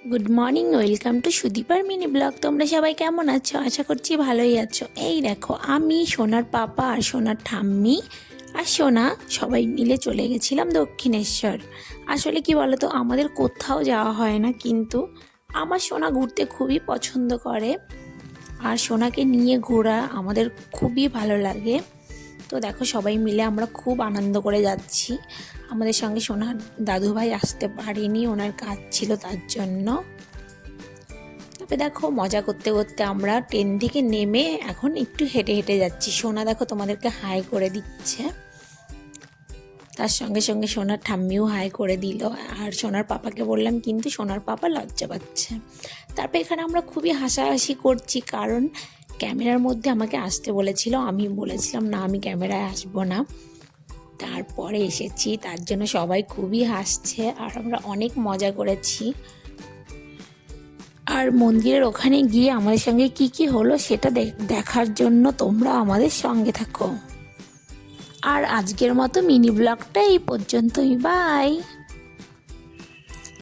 Good morning, welcome to সুদীপার mini blog. তোমরা সবাই কেমন আছো? আশা করছি ভালোই আছো। এই দেখো, আমি সোনার পাপা আর সোনার ঠাম্মি আর সোনা সবাই মিলে চলে গেছিলাম দক্ষিণেশ্বর। আসলে কি বলো তো, আমাদের কোথাও যাওয়া হয় না, কিন্তু আমার সোনা ঘুরতে খুবই পছন্দ করে আর সোনাকে নিয়ে ঘোরা আমাদের খুবই ভালো লাগে। তো দেখো, সবাই মিলে আমরা খুব আনন্দ করে যাচ্ছি। আমাদের সঙ্গে সোনার দাদুভাই আসতে পারেনি, ওনার কাজ ছিল তার জন্য। তবে দেখো, মজা করতে করতে আমরা ট্রেন থেকে নেমে এখন একটু হেঁটে হেঁটে যাচ্ছি। সোনা দেখো তোমাদেরকে হাই করে দিচ্ছে, তার সঙ্গে সঙ্গে সোনার ঠাম্মিও হাই করে দিল। আর সোনার পাপাকে বললাম, কিন্তু সোনার পাপা লজ্জা পাচ্ছে। তারপর এখানে আমরা খুবই হাসাহাসি করছি, কারণ ক্যামেরার মধ্যে আমাকে আসতে বলেছিল, আমি বলেছিলাম না, আমি ক্যামেরায় আসবো না। তারপরে এসেছি, তার জন্য সবাই খুবই হাসছে আর আমরা অনেক মজা করেছি। আর মন্দিরের ওখানে গিয়ে আমাদের সঙ্গে কি কি হলো সেটা দেখার জন্য তোমরা আমাদের সঙ্গে থাকো। আর আজকের মতো মিনি ব্লগটা এই পর্যন্তই। বাই।